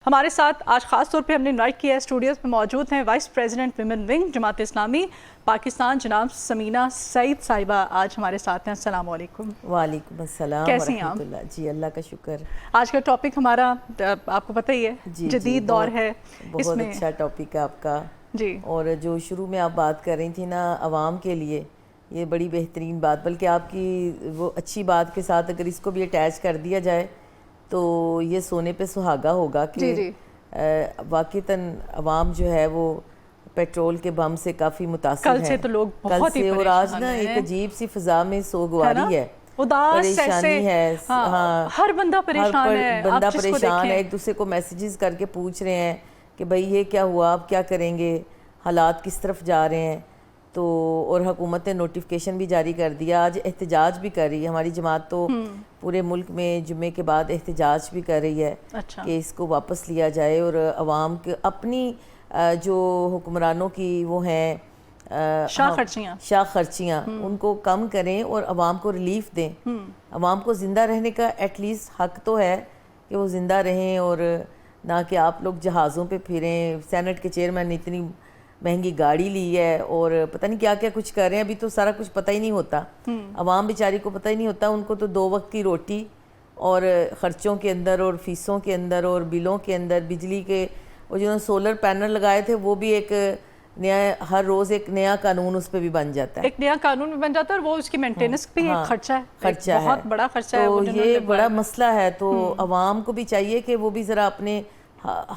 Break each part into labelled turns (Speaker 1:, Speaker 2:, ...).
Speaker 1: ہمارے ساتھ آج خاص طور پہ ہم نے انوائٹ کیا ہے، اسٹوڈیوز میں موجود ہیں vice president women wing Jamaat Islami Pakistan جناب سمینہ سعید صاحبہ آج ہمارے ساتھ ہیں۔ السلام علیکم۔
Speaker 2: وعلیکم السلام
Speaker 1: کیسی ہیں
Speaker 2: ورحمۃ اللہ؟ جی اللہ کا شکر۔
Speaker 1: آج کا ٹاپک ہمارا آپ کو پتہ ہی ہے، جدید دور ہے،
Speaker 2: بہت اچھا ٹاپک ہے آپ کا
Speaker 1: جی،
Speaker 2: اور جو شروع میں آپ بات کر رہی تھی نا عوام کے لیے، یہ بڑی بہترین بات، بلکہ آپ کی وہ اچھی بات کے ساتھ اگر اس کو بھی اٹیچ کر دیا جائے تو یہ سونے پہ سہاگا ہوگا کہ واقعتاً عوام جو ہے وہ پیٹرول کے بم سے کافی متاثر ہے۔
Speaker 1: کل سے تو لوگ بہت ہی
Speaker 2: اور آج نا ایک عجیب سی فضا میں سوگواری ہے، پریشانی ہے،
Speaker 1: ہر بندہ پریشان ہے،
Speaker 2: بندہ پریشان ہے، ایک دوسرے کو میسیجز کر کے پوچھ رہے ہیں کہ بھئی یہ کیا ہوا، آپ کیا کریں گے، حالات کس طرف جا رہے ہیں۔ تو اور حکومت نے نوٹیفیکیشن بھی جاری کر دیا، آج احتجاج بھی کر رہی ہے ہماری جماعت، تو پورے ملک میں جمعے کے بعد احتجاج بھی کر رہی ہے کہ اس کو واپس لیا جائے اور عوام کے اپنی جو حکمرانوں کی وہ ہیں شاہ خرچیاں ان کو کم کریں اور عوام کو ریلیف دیں۔ عوام کو زندہ رہنے کا ایٹ لیسٹ حق تو ہے کہ وہ زندہ رہیں، اور نہ کہ آپ لوگ جہازوں پہ پھریں۔ سینٹ کے چیئرمین نے اتنی مہنگی گاڑی لی ہے اور پتہ نہیں کیا کیا کچھ کر رہے ہیں، ابھی تو سارا کچھ پتہ ہی نہیں ہوتا، عوام بیچاری کو پتہ ہی نہیں ہوتا۔ ان کو تو 2 وقت کی روٹی اور خرچوں کے اندر اور فیسوں کے اندر اور بلوں کے اندر، بجلی کے، اور جنہوں نے سولر پینل لگائے تھے وہ بھی ایک نیا، ہر روز ایک نیا قانون اس پہ بھی بن جاتا ہے،
Speaker 1: ایک نیا قانون بھی بن جاتا ہے، اور وہ اس کی مینٹیننس بھی ایک خرچہ ہے، بہت بڑا خرچہ ہے،
Speaker 2: تو یہ بڑا مسئلہ ہے۔ تو عوام کو بھی چاہیے کہ وہ بھی ذرا اپنے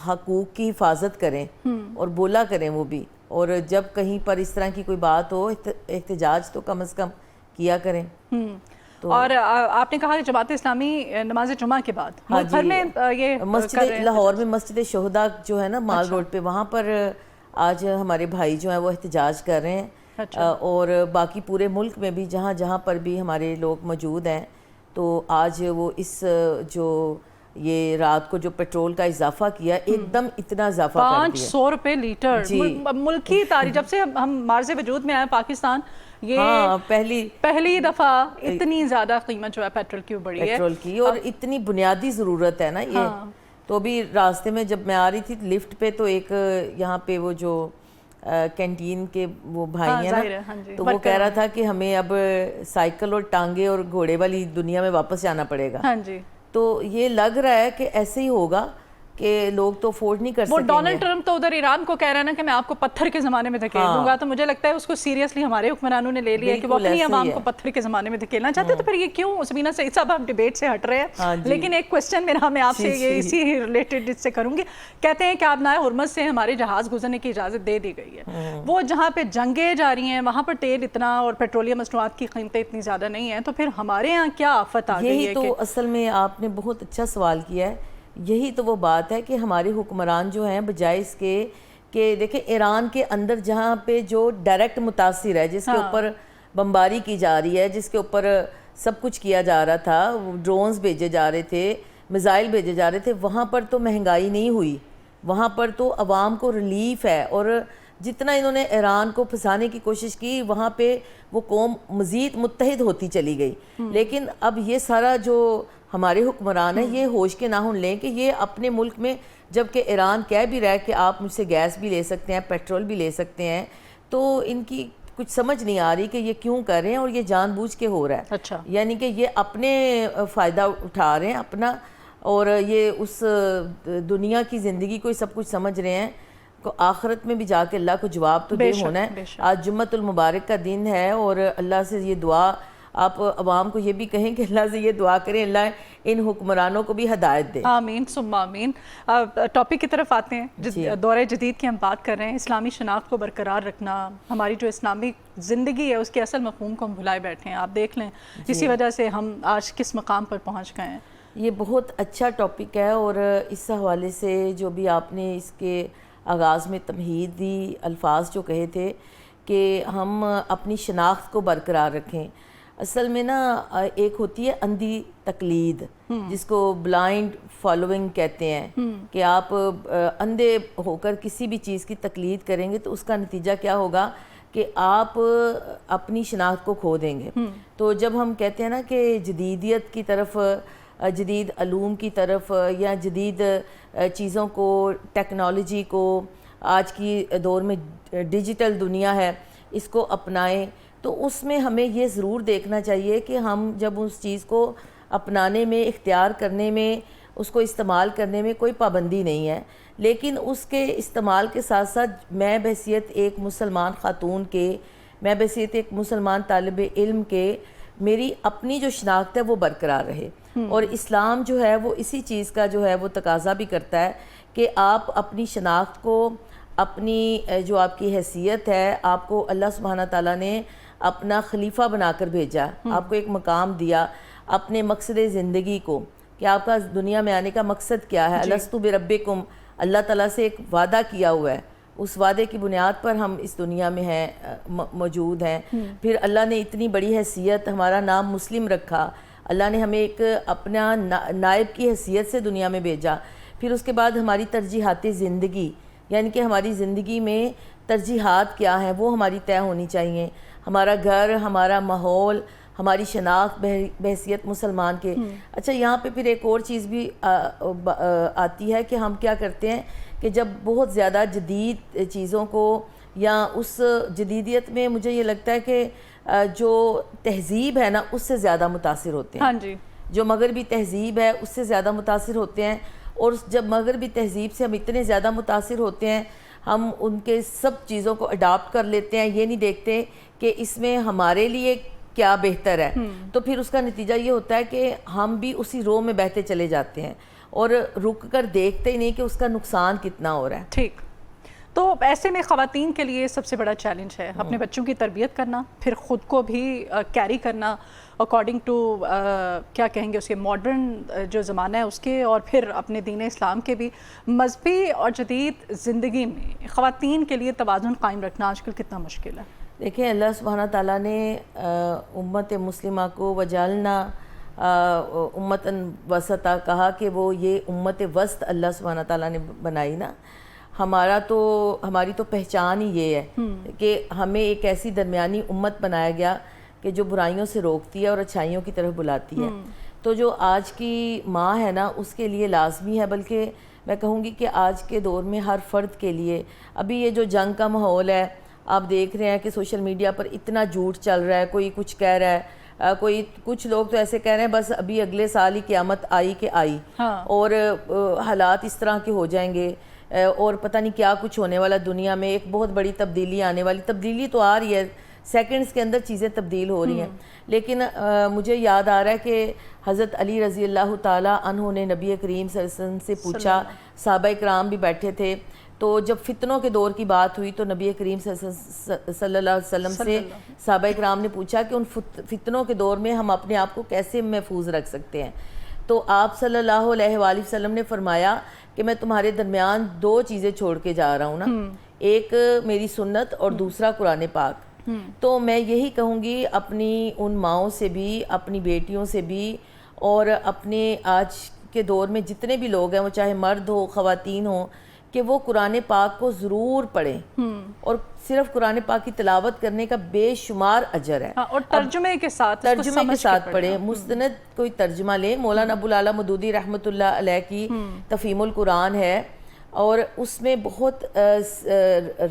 Speaker 2: حقوق کی حفاظت کریں اور بولا کریں وہ بھی، اور جب کہیں پر اس طرح کی کوئی بات ہو احتجاج تو کم از کم کیا کریں۔
Speaker 1: اور آپ نے کہا کہ جماعت اسلامی نماز جمعہ کے بعد ملک بھر میں یہ
Speaker 2: مسجد لاہور میں مسجد شہداء جو ہے نا مال روڈ پہ، وہاں پر آج ہمارے بھائی جو ہیں وہ احتجاج کر رہے ہیں، اور باقی پورے ملک میں بھی جہاں جہاں پر بھی ہمارے لوگ موجود ہیں، تو آج وہ اس جو یہ رات کو جو پیٹرول کا اضافہ کیا، ایک دم اتنا اضافہ کر دیا،
Speaker 1: 500 روپے لیٹر، ملکی تاریخ جب سے ہم مارز وجود میں آئے پاکستان، یہ پہلی دفعہ اتنی زیادہ قیمت جو ہے پیٹرول کی بڑھی ہے،
Speaker 2: پیٹرول کی، اور اتنی بنیادی ضرورت ہے نا یہ۔ تو ابھی راستے میں جب میں آ رہی تھی لفٹ پہ، تو ایک یہاں پہ وہ جو کینٹین کے وہ بھائی ہیں نا، تو وہ کہہ رہا تھا کہ ہمیں اب سائیکل اور ٹانگے اور گھوڑے والی دنیا میں واپس جانا پڑے گا۔ تو یہ لگ رہا ہے کہ ایسے ہی ہوگا کہ لوگ تو افورڈ نہیں کر سکیں گے۔
Speaker 1: وہ ڈونلڈ ٹرمپ تو ادھر ایران کو کہہ رہا ہے نا کہ میں آپ کو پتھر کے زمانے میں دھکیل دوں گا، تو مجھے لگتا ہے اس کو سیریسلی ہمارے حکمرانوں نے لے لیا ہے کہ وہ اپنی عوام کو پتھر کے زمانے میں دھکیلنا چاہتے ہیں۔ تو پھر یہ کیوں؟ سمینہ سعید صاحب ہم ڈیبیٹ سے ہٹ رہے ہیں، لیکن ایک کوسچن میرا میں آپ سے یہ اسی ریلیٹڈ اس سے کروں گی۔ کہتے ہیں کہ آبنائے ہرمز سے ہمارے جہاز گزرنے کی اجازت دے دی گئی ہے، وہ جہاں پہ جنگیں جاری ہیں وہاں پر تیل اتنا اور پیٹرولیم مصنوعات کی قیمتیں اتنی زیادہ نہیں ہیں، تو پھر ہمارے یہاں کیا آفت آ گئی ہے؟
Speaker 2: یہی تو اصل میں آپ نے بہت اچھا سوال کیا ہے، یہی تو وہ بات ہے کہ ہمارے حکمران جو ہیں بجائے اس کے کہ دیکھیں ایران کے اندر جہاں پہ جو ڈائریکٹ متاثر ہے، جس کے اوپر بمباری کی جا رہی ہے، جس کے اوپر سب کچھ کیا جا رہا تھا، ڈرونز بھیجے جا رہے تھے، میزائل بھیجے جا رہے تھے، وہاں پر تو مہنگائی نہیں ہوئی، وہاں پر تو عوام کو ریلیف ہے، اور جتنا انہوں نے ایران کو پھنسانے کی کوشش کی وہاں پہ وہ قوم مزید متحد ہوتی چلی گئی۔ لیکن اب یہ سارا جو ہمارے حکمران ہیں یہ ہوش کے ناخن لیں کہ یہ اپنے ملک میں، جبکہ ایران کہہ بھی رہا ہے کہ آپ مجھ سے گیس بھی لے سکتے ہیں، پیٹرول بھی لے سکتے ہیں، تو ان کی کچھ سمجھ نہیں آ رہی کہ یہ کیوں کر رہے ہیں، اور یہ جان بوجھ کے ہو رہا ہے، یعنی کہ یہ اپنے فائدہ اٹھا رہے ہیں اپنا، اور یہ اس دنیا کی زندگی کو سب کچھ سمجھ رہے ہیں، آخرت میں بھی جا کے اللہ کو جواب تو دے ہونا ہے۔ آج جمعۃ المبارک کا دن ہے، اور اللہ سے یہ دعا آپ عوام کو یہ بھی کہیں کہ اللہ سے یہ دعا کریں اللہ ان حکمرانوں کو بھی ہدایت دے۔
Speaker 1: آمین ثم آمین۔ ٹاپک کی طرف آتے ہیں، دور جدید کی ہم بات کر رہے ہیں، اسلامی شناخت کو برقرار رکھنا، ہماری جو اسلامی زندگی ہے اس کے اصل مفہوم کو ہم بھلائے بیٹھے ہیں، آپ دیکھ لیں اسی وجہ سے ہم آج کس مقام پر پہنچ گئے ہیں۔
Speaker 2: یہ بہت اچھا ٹاپک ہے، اور اس حوالے سے جو بھی آپ نے اس کے آغاز میں تمہید دی، الفاظ جو کہے تھے کہ ہم اپنی شناخت کو برقرار رکھیں، اصل میں نا ایک ہوتی ہے اندھی تقلید، جس کو بلائنڈ فالوئنگ کہتے ہیں، کہ آپ اندھے ہو کر کسی بھی چیز کی تقلید کریں گے تو اس کا نتیجہ کیا ہوگا کہ آپ اپنی شناخت کو کھو دیں گے۔ تو جب ہم کہتے ہیں نا کہ جدیدیت کی طرف جدید علوم کی طرف یا جدید چیزوں کو، ٹیکنالوجی کو، آج کی دور میں ڈیجیٹل دنیا ہے، اس کو اپنائیں، تو اس میں ہمیں یہ ضرور دیکھنا چاہیے کہ ہم جب اس چیز کو اپنانے میں، اختیار کرنے میں، اس کو استعمال کرنے میں کوئی پابندی نہیں ہے، لیکن اس کے استعمال کے ساتھ ساتھ میں بحیثیت ایک مسلمان خاتون کے، میں بحیثیت ایک مسلمان طالب علم کے، میری اپنی جو شناخت ہے وہ برقرار رہے۔ اور اسلام جو ہے وہ اسی چیز کا جو ہے وہ تقاضا بھی کرتا ہے کہ آپ اپنی شناخت کو، اپنی جو آپ کی حیثیت ہے، آپ کو اللہ سبحانہ تعالیٰ نے اپنا خلیفہ بنا کر بھیجا، آپ کو ایک مقام دیا، اپنے مقصد زندگی کو، کہ آپ کا دنیا میں آنے کا مقصد کیا ہے، الستو بربکم، اللہ تعالیٰ سے ایک وعدہ کیا ہوا ہے، اس وعدے کی بنیاد پر ہم اس دنیا میں ہیں، موجود ہیں۔ پھر اللہ نے اتنی بڑی حیثیت، ہمارا نام مسلم رکھا، اللہ نے ہمیں ایک اپنا نائب کی حیثیت سے دنیا میں بھیجا۔ پھر اس کے بعد ہماری ترجیحات زندگی، یعنی کہ ہماری زندگی میں ترجیحات کیا ہیں وہ ہماری طے ہونی چاہیے، ہمارا گھر، ہمارا ماحول، ہماری شناخت بحیثیت مسلمان کے۔ اچھا، یہاں پہ پھر ایک اور چیز بھی آتی ہے کہ ہم کیا کرتے ہیں کہ جب بہت زیادہ جدید چیزوں کو، یا اس جدیدیت میں مجھے یہ لگتا ہے کہ جو تہذیب ہے نا اس سے زیادہ متاثر ہوتے ہیں۔
Speaker 1: ہاں جی،
Speaker 2: جو مغربی تہذیب ہے اس سے زیادہ متاثر ہوتے ہیں، اور جب مغربی تہذیب سے ہم اتنے زیادہ متاثر ہوتے ہیں، ہم ان کے سب چیزوں کو اڈاپٹ کر لیتے ہیں، یہ نہیں دیکھتے کہ اس میں ہمارے لیے کیا بہتر ہے، تو پھر اس کا نتیجہ یہ ہوتا ہے کہ ہم بھی اسی رو میں بہتے چلے جاتے ہیں اور رک کر دیکھتے ہی نہیں کہ اس کا نقصان کتنا ہو رہا ہے۔
Speaker 1: ٹھیک، تو ایسے میں خواتین کے لیے سب سے بڑا چیلنج ہے اپنے بچوں کی تربیت کرنا، پھر خود کو بھی کیری کرنا اکارڈنگ ٹو کیا کہیں گے اس کے ماڈرن جو زمانہ ہے اس کے، اور پھر اپنے دین اسلام کے بھی۔ مذہبی اور جدید زندگی میں خواتین کے لیے توازن قائم رکھنا آج کل کتنا مشکل ہے؟
Speaker 2: دیکھیں، اللہ سبحانہ تعالیٰ نے امت مسلمہ کو وجعلنا امتاً وسطا کہا کہ وہ یہ امت وسط اللہ سبحانہ تعالیٰ نے بنائی نا۔ ہماری تو پہچان ہی یہ ہے کہ ہمیں ایک ایسی درمیانی امت بنایا گیا کہ جو برائیوں سے روکتی ہے اور اچھائیوں کی طرف بلاتی ہے۔ تو جو آج کی ماں ہے نا اس کے لیے لازمی ہے، بلکہ میں کہوں گی کہ آج کے دور میں ہر فرد کے لیے، ابھی یہ جو جنگ کا ماحول ہے، آپ دیکھ رہے ہیں کہ سوشل میڈیا پر اتنا جھوٹ چل رہا ہے، کوئی کچھ کہہ رہا ہے، کچھ لوگ تو ایسے کہہ رہے ہیں بس ابھی اگلے سال ہی قیامت آئی کہ آئی، اور حالات اس طرح کے ہو جائیں گے، اور پتہ نہیں کیا کچھ ہونے والا دنیا میں، ایک بہت بڑی تبدیلی آنے والی، تبدیلی تو آ رہی ہے، سیکنڈز کے اندر چیزیں تبدیل ہو رہی ہیں۔ لیکن مجھے یاد آ رہا ہے کہ حضرت علی رضی اللہ تعالیٰ عنہ نے نبی کریم صلی اللہ علیہ وسلم سے پوچھا، صحابہ کرام بھی بیٹھے تھے، تو جب فتنوں کے دور کی بات ہوئی تو نبی کریم صلی اللہ علیہ وسلم سے صحابہ کرام نے پوچھا کہ ان فتنوں کے دور میں ہم اپنے آپ کو کیسے محفوظ رکھ سکتے ہیں؟ تو آپ صلی اللہ علیہ وآلہ وسلم نے فرمایا کہ میں تمہارے درمیان دو چیزیں چھوڑ کے جا رہا ہوں نا، ایک میری سنت اور دوسرا قرآن پاک۔ تو میں یہی کہوں گی اپنی ان ماؤں سے بھی، اپنی بیٹیوں سے بھی، اور اپنے آج کے دور میں جتنے بھی لوگ ہیں، وہ چاہے مرد ہو خواتین ہوں، کہ وہ قرآن پاک کو ضرور پڑھیں، اور صرف قرآن پاک کی تلاوت کرنے کا بے شمار اجر ہے،
Speaker 1: اور ترجمے کے ساتھ
Speaker 2: پڑھیں، مستند کوئی ترجمہ لیں۔ مولانا ابو العلا مودودی رحمۃ اللہ علیہ کی تفہیم القرآن ہے، اور اس میں بہت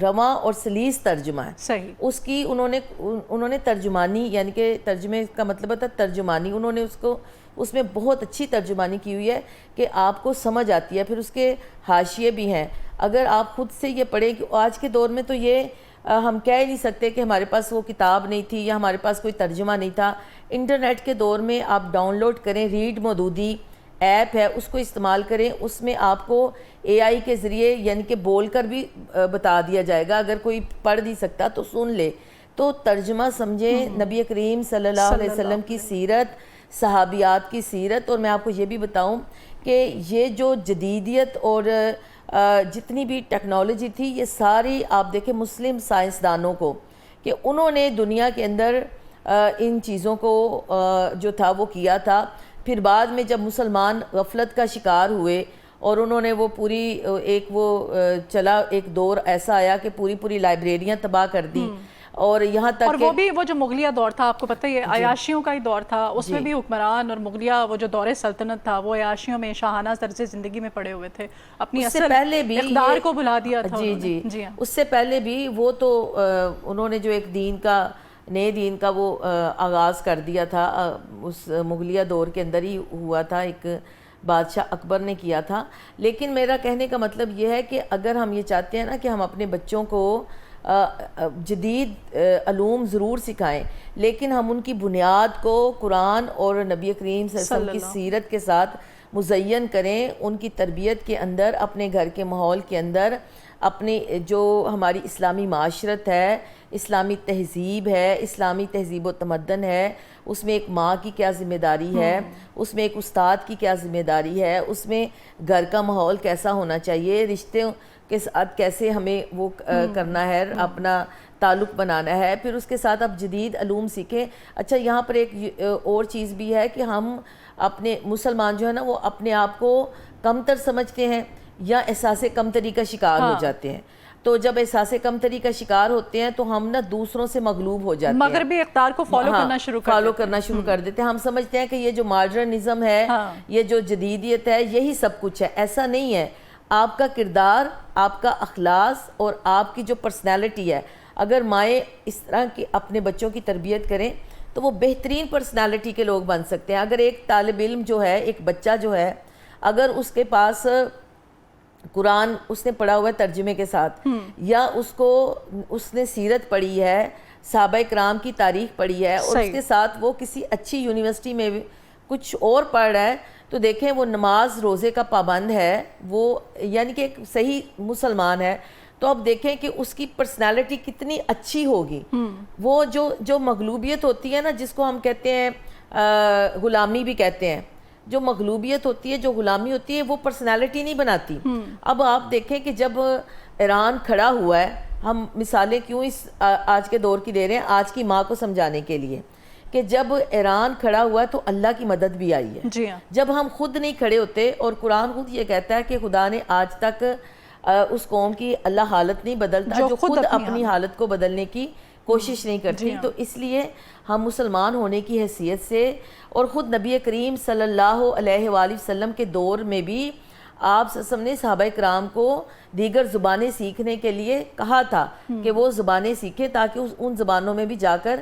Speaker 2: رواں اور سلیس ترجمہ ہے،
Speaker 1: صحیح،
Speaker 2: اس کی انہوں نے ترجمانی، یعنی کہ ترجمے کا مطلب ہوتا ہے ترجمانی، انہوں نے اس میں بہت اچھی ترجمانی کی ہوئی ہے کہ آپ کو سمجھ آتی ہے۔ پھر اس کے حاشیے بھی ہیں، اگر آپ خود سے یہ پڑھیں کہ آج کے دور میں تو یہ ہم کہہ ہی نہیں سکتے کہ ہمارے پاس وہ کتاب نہیں تھی یا ہمارے پاس کوئی ترجمہ نہیں تھا۔ انٹرنیٹ کے دور میں آپ ڈاؤن لوڈ کریں، ریڈ مودودی ایپ ہے، اس کو استعمال کریں، اس میں آپ کو اے آئی کے ذریعے یعنی کہ بول کر بھی بتا دیا جائے گا، اگر کوئی پڑھ نہیں سکتا تو سن لے، تو ترجمہ سمجھیں نبی کریم صلی اللہ علیہ وسلم کی سیرت، صحابیات کی سیرت۔ اور میں آپ کو یہ بھی بتاؤں کہ یہ جو جدیدیت اور جتنی بھی ٹیکنالوجی تھی، یہ ساری آپ دیکھیں مسلم سائنسدانوں کو، کہ انہوں نے دنیا کے اندر ان چیزوں کو جو تھا وہ کیا تھا۔ پھر بعد میں جب مسلمان غفلت کا شکار ہوئے اور انہوں نے وہ ایک دور ایسا آیا کہ پوری لائبریریاں تباہ کر دی۔ اور یہاں تک
Speaker 1: اور وہ بھی وہ جو مغلیہ دور تھا، آپ کو پتہ ہے عیاشیوں کا ہی دور تھا، اس میں بھی حکمران اور مغلیہ وہ جو دور سلطنت تھا وہ عیاشیوں میں شاہانہ طرز زندگی میں پڑے ہوئے تھے، اپنی اصل اقدار کو بھلا دیا تھا انہوں نے.
Speaker 2: اس سے پہلے بھی وہ تو انہوں نے جو ایک نئے دین کا وہ آغاز کر دیا تھا، اس مغلیہ دور کے اندر ہی ہوا تھا، ایک بادشاہ اکبر نے کیا تھا. لیکن میرا کہنے کا مطلب یہ ہے کہ اگر ہم یہ چاہتے ہیں نا کہ ہم اپنے بچوں کو جدید علوم ضرور سکھائیں، لیکن ہم ان کی بنیاد کو قرآن اور نبی کریم صلی اللہ علیہ وسلم کی سیرت کے ساتھ مزین کریں، ان کی تربیت کے اندر، اپنے گھر کے ماحول کے اندر، اپنی جو ہماری اسلامی معاشرت ہے، اسلامی تہذیب ہے، اسلامی تہذیب و تمدن ہے، اس میں ایک ماں کی کیا ذمہ داری ہے، اس میں ایک استاد کی کیا ذمہ داری ہے، اس میں گھر کا ماحول کیسا ہونا چاہیے، رشتوں کے ساتھ کیسے ہمیں وہ کرنا ہے، اپنا تعلق بنانا ہے، پھر اس کے ساتھ آپ جدید علوم سیکھیں. اچھا یہاں پر ایک اور چیز بھی ہے کہ ہم اپنے مسلمان جو ہے نا وہ اپنے آپ کو کمتر سمجھتے ہیں یا احساس کمتری کا شکار ہو جاتے ہیں. تو جب احساس کمتری کا شکار ہوتے ہیں تو ہم نا دوسروں سے مغلوب ہو جاتے ہیں،
Speaker 1: مغربی اقدار کو فالو کرنا شروع
Speaker 2: کر دیتے ہیں. ہم سمجھتے ہیں کہ یہ جو ماڈرنزم ہے، یہ جو جدیدیت ہے، یہی سب کچھ ہے. ایسا نہیں ہے. آپ کا کردار، آپ کا اخلاص اور آپ کی جو پرسنالٹی ہے، اگر مائیں اس طرح کی اپنے بچوں کی تربیت کریں تو وہ بہترین پرسنالٹی کے لوگ بن سکتے ہیں. اگر ایک طالب علم جو ہے، ایک بچہ جو ہے، اگر اس کے پاس قرآن اس نے پڑھا ہوا ہے ترجمے کے ساتھ، یا اس نے سیرت پڑھی ہے، صحابہ کرام کی تاریخ پڑھی ہے، اور اس کے ساتھ وہ کسی اچھی یونیورسٹی میں بھی کچھ اور پڑھ رہا ہے، تو دیکھیں وہ نماز روزے کا پابند ہے، وہ یعنی کہ ایک صحیح مسلمان ہے، تو اب دیکھیں کہ اس کی پرسنالٹی کتنی اچھی ہوگی. وہ جو مغلوبیت ہوتی ہے نا، جس کو ہم کہتے ہیں غلامی بھی کہتے ہیں، جو مغلوبیت ہوتی ہے، جو غلامی ہوتی ہے، وہ پرسنالٹی نہیں بناتی. اب آپ دیکھیں کہ جب ایران کھڑا ہوا ہے، ہم مثالیں کیوں اس آج کے دور کی دے رہے ہیں، آج کی ماں کو سمجھانے کے لیے، کہ جب ایران کھڑا ہوا ہے تو اللہ کی مدد بھی آئی ہے. جب ہم خود نہیں کھڑے ہوتے، اور قرآن خود یہ کہتا ہے کہ خدا نے آج تک اس قوم کی اللہ حالت نہیں بدلتا جو خود اپنی حالت کو بدلنے کی کوشش نہیں کرتی. تو اس لیے ہم مسلمان ہونے کی حیثیت سے، اور خود نبی کریم صلی اللہ علیہ وآلہ وسلم کے دور میں بھی آپ صلی اللہ علیہ وسلم نے صحابہ کرام کو دیگر زبانیں سیکھنے کے لیے کہا تھا کہ وہ زبانیں سیکھیں تاکہ ان زبانوں میں بھی جا کر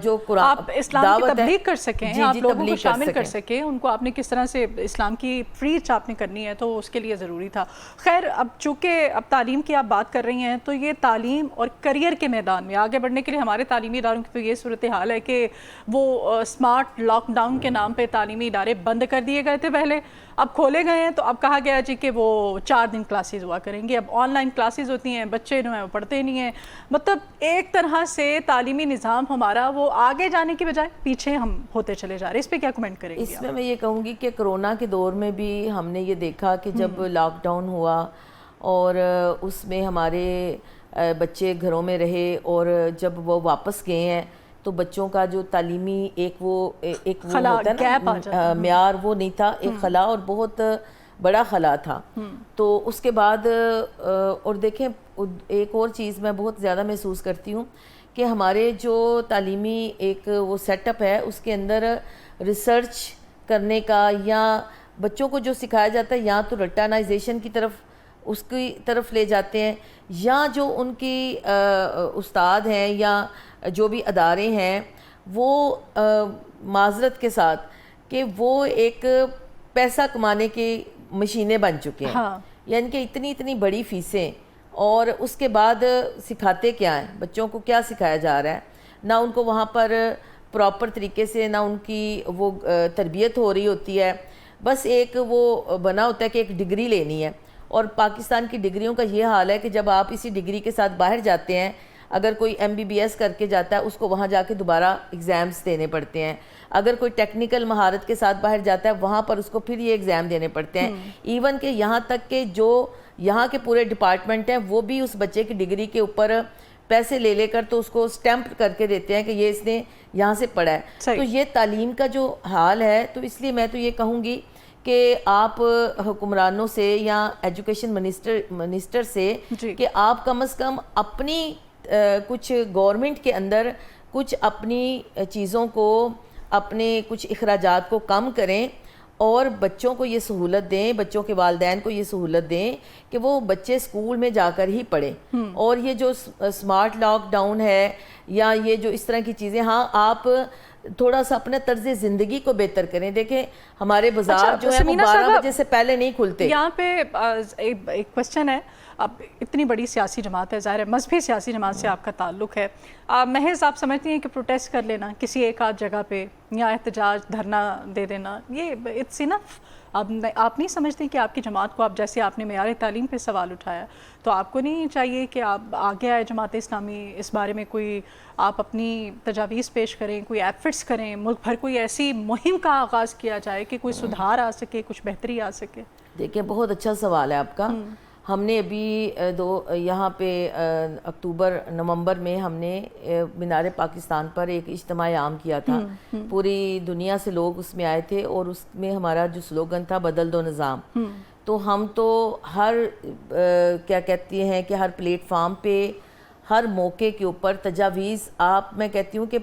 Speaker 2: جو قرآن
Speaker 1: آپ اسلام کی تبلیغ کر سکیں، آپ لوگوں کو شامل کر سکیں. ان کو آپ نے کس طرح سے اسلام کی پریچ آپ نے کرنی ہے، تو اس کے لیے ضروری تھا. خیر، اب چونکہ اب تعلیم کی آپ بات کر رہی ہیں، تو یہ تعلیم اور کریئر کے میدان میں آگے بڑھنے کے لیے ہمارے تعلیمی اداروں کی تو یہ صورتحال ہے کہ وہ اسمارٹ لاک ڈاؤن کے نام پہ تعلیمی ادارے بند کر دیے گئے تھے پہلے، اب کھولے گئے ہیں. تو اب کہا گیا جی کہ وہ 4 دن کلاسز ہوا کریں گے. اب آن لائن کلاسز ہوتی ہیں، بچے جو ہیں وہ پڑھتے نہیں ہیں. مطلب ایک طرح سے تعلیمی نظام ہمارا وہ آگے جانے کی بجائے پیچھے ہم ہوتے چلے جا رہے ہیں. اس پہ کیا کمنٹ کریں گے؟
Speaker 2: اس میں یہ کہوں گی کہ کرونا کے دور میں بھی ہم نے یہ دیکھا کہ جب لاک ڈاؤن ہوا اور اس میں ہمارے بچے گھروں میں رہے، اور جب وہ واپس گئے ہیں تو بچوں کا جو تعلیمی ایک وہ ہوتا ہے نا معیار، وہ نہیں تھا. ایک خلا، اور بہت بڑا خلا تھا. تو اس کے بعد اور دیکھیں ایک اور چیز میں بہت زیادہ محسوس کرتی ہوں کہ ہمارے جو تعلیمی ایک وہ سیٹ اپ ہے، اس کے اندر ریسرچ کرنے کا، یا بچوں کو جو سکھایا جاتا ہے یا تو رٹانائزیشن کی طرف اس کی طرف لے جاتے ہیں، یا جو ان کی استاد ہیں یا جو بھی ادارے ہیں وہ معذرت کے ساتھ کہ وہ ایک پیسہ کمانے کی مشینیں بن چکے ہیں. یعنی کہ اتنی بڑی فیسیں، اور اس کے بعد سکھاتے کیا ہیں، بچوں کو کیا سکھایا جا رہا ہے، نہ ان کو وہاں پر پراپر طریقے سے نہ ان کی وہ تربیت ہو رہی ہوتی ہے. بس ایک وہ بنا ہوتا ہے کہ ایک ڈگری لینی ہے. اور پاکستان کی ڈگریوں کا یہ حال ہے کہ جب آپ اسی ڈگری کے ساتھ باہر جاتے ہیں، اگر کوئی MBBS کر کے جاتا ہے اس کو وہاں جا کے دوبارہ ایگزامز دینے پڑتے ہیں. اگر کوئی ٹیکنیکل مہارت کے ساتھ باہر جاتا ہے وہاں پر اس کو پھر یہ ایگزام دینے پڑتے ہیں. ایون کہ یہاں تک کہ جو یہاں کے پورے ڈپارٹمنٹ ہیں وہ بھی اس بچے کی ڈگری کے اوپر پیسے لے کر تو اس کو سٹیمپ کر کے دیتے ہیں کہ یہ اس نے یہاں سے پڑھا ہے. تو یہ تعلیم کا جو حال ہے، تو اس لیے میں تو یہ کہوں گی کہ آپ حکمرانوں سے یا ایجوکیشن منسٹر سے کہ آپ کم از کم اپنی کچھ گورنمنٹ کے اندر کچھ اپنی چیزوں کو اپنے کچھ اخراجات کو کم کریں اور بچوں کو یہ سہولت دیں, بچوں کے والدین کو یہ سہولت دیں کہ وہ بچے اسکول میں جا کر ہی پڑھیں. اور یہ جو اسمارٹ لاک ڈاؤن ہے یا یہ جو اس طرح کی چیزیں, ہاں آپ تھوڑا سا اپنے طرز زندگی کو بہتر کریں. دیکھیں ہمارے بازار جو ہے وہ 12 بجے سے پہلے نہیں کھلتے.
Speaker 1: یہاں پہ ایک کوشچن ہے, اب اتنی بڑی سیاسی جماعت ہے, ظاہر ہے مذہبی سیاسی جماعت سے آپ کا تعلق ہے, محض آپ سمجھتی ہیں کہ پروٹیسٹ کر لینا کسی ایک آدھ جگہ پہ یا احتجاج دھرنا دے دینا یہ اٹس انف؟ آپ نہیں سمجھتے کہ آپ کی جماعت کو, آپ جیسے آپ نے معیار تعلیم پہ سوال اٹھایا, تو آپ کو نہیں چاہیے کہ آپ آگے آئے جماعت اسلامی اس بارے میں کوئی آپ اپنی تجاویز پیش کریں, کوئی ایفرٹس کریں, ملک بھر کوئی ایسی مہم کا آغاز کیا جائے کہ کوئی سدھار آ سکے, کچھ بہتری آ سکے؟
Speaker 2: دیکھیں بہت اچھا سوال ہے آپ کا. ہم نے ابھی یہاں پہ اکتوبر نومبر میں ہم نے مینار پاکستان پر ایک اجتماع عام کیا تھا. پوری دنیا سے لوگ اس میں آئے تھے اور اس میں ہمارا جو سلوگن تھا بدل دو نظام. تو ہم تو ہر کیا کہتی ہیں کہ ہر پلیٹ فارم پہ ہر موقع کے اوپر تجاویز میں کہتی ہوں کہ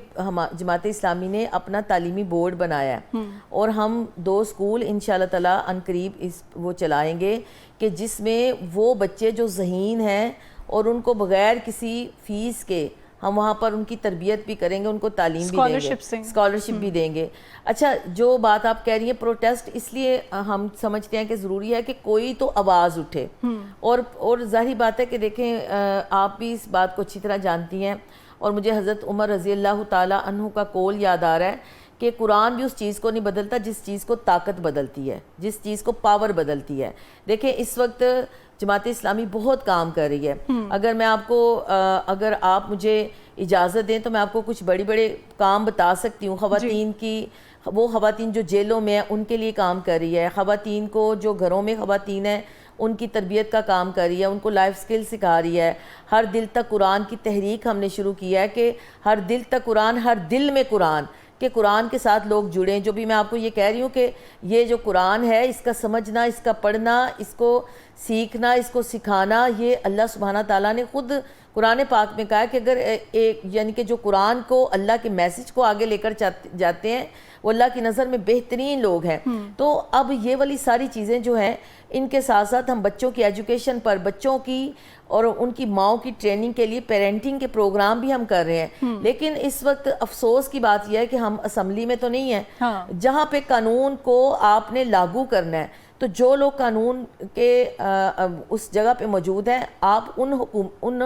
Speaker 2: جماعت اسلامی نے اپنا تعلیمی بورڈ بنایا ہے اور ہم 2 اسکول انشاءاللہ تعالیٰ عنقریب وہ چلائیں گے کہ جس میں وہ بچے جو ذہین ہیں اور ان کو بغیر کسی فیس کے ہم وہاں پر ان کی تربیت بھی کریں گے, ان کو تعلیم بھی دیں گے, اسکالرشپ بھی دیں گے. اچھا جو بات آپ کہہ رہی ہیں پروٹیسٹ, اس لیے ہم سمجھتے ہیں کہ ضروری ہے کہ کوئی تو آواز اٹھے. اور ظاہری بات ہے کہ دیکھیں آپ بھی اس بات کو اچھی طرح جانتی ہیں اور مجھے حضرت عمر رضی اللہ تعالیٰ عنہ کا قول یاد آ رہا ہے کہ قرآن بھی اس چیز کو نہیں بدلتا جس چیز کو طاقت بدلتی ہے, جس چیز کو پاور بدلتی ہے. دیکھیں اس وقت جماعت اسلامی بہت کام کر رہی ہے. اگر آپ مجھے اجازت دیں تو میں آپ کو کچھ بڑے کام بتا سکتی ہوں. خواتین کی, وہ خواتین جو جیلوں میں ہیں ان کے لیے کام کر رہی ہے, خواتین کو جو گھروں میں خواتین ہیں ان کی تربیت کا کام کر رہی ہے, ان کو لائف سکل سکھا رہی ہے. ہر دل تک قرآن کی تحریک ہم نے شروع کی ہے کہ ہر دل تک قرآن, ہر دل میں قرآن, کہ قرآن کے ساتھ لوگ جڑیں. جو بھی میں آپ کو یہ کہہ رہی ہوں کہ یہ جو قرآن ہے اس کا سمجھنا, اس کا پڑھنا, اس کو سیکھنا, اس کو سکھانا, یہ اللہ سبحانہ تعالیٰ نے خود قرآن پاک میں کہا کہ اگر یعنی کہ جو قرآن کو, اللہ کے میسج کو آگے لے کر جاتے ہیں وہ اللہ کی نظر میں بہترین لوگ ہیں. تو اب یہ والی ساری چیزیں جو ہیں ان کے ساتھ ساتھ ہم بچوں کی ایجوکیشن پر, بچوں کی اور ان کی ماؤں کی ٹریننگ کے لیے پیرنٹنگ کے پروگرام بھی ہم کر رہے ہیں. لیکن اس وقت افسوس کی بات یہ ہے کہ ہم اسمبلی میں تو نہیں ہیں, جہاں پہ قانون کو آپ نے لاگو کرنا ہے. تو جو لوگ قانون کے اس جگہ پہ موجود ہیں, آپ ان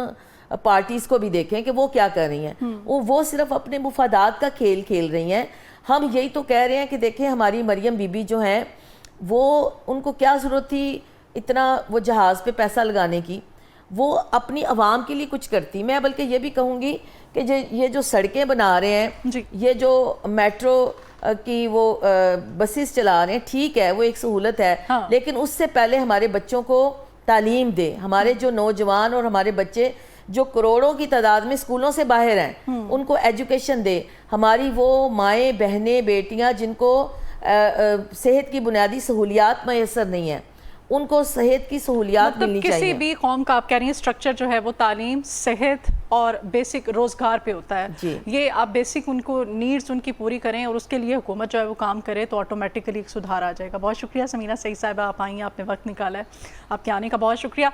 Speaker 2: پارٹیز کو بھی دیکھیں کہ وہ کیا کر رہی ہیں. وہ صرف اپنے مفادات کا کھیل کھیل رہی ہیں. ہم یہی تو کہہ رہے ہیں کہ دیکھیں ہماری مریم بی بی جو ہیں وہ, ان کو کیا ضرورت تھی اتنا وہ جہاز پہ پیسہ لگانے کی, وہ اپنی عوام کے لیے کچھ کرتی. میں بلکہ یہ بھی کہوں گی کہ یہ جو سڑکیں بنا رہے ہیں, یہ جو میٹرو کی وہ بسیز چلا رہے ہیں, ٹھیک ہے وہ ایک سہولت ہے, لیکن اس سے پہلے ہمارے بچوں کو تعلیم دے. ہمارے جو نوجوان اور ہمارے بچے جو کروڑوں کی تعداد میں اسکولوں سے باہر ہیں ان کو ایجوکیشن دے. ہماری وہ مائیں, بہنیں, بیٹیاں جن کو صحت کی بنیادی سہولیات میسر نہیں ہیں, ان کو صحت کی سہولیات ملنی چاہیے.
Speaker 1: کسی بھی قوم کا آپ کہہ رہی ہیں اسٹرکچر جو ہے وہ تعلیم, صحت اور بیسک روزگار پہ ہوتا ہے. یہ آپ بیسک ان کو نیڈز ان کی پوری کریں اور اس کے لیے حکومت جو ہے وہ کام کرے تو آٹومیٹکلی ایک سدھار آ جائے گا. بہت شکریہ سمینہ سعید صاحبہ, آپ آئیں ہیں, آپ نے وقت نکالا ہے, آپ کے آنے کا بہت شکریہ.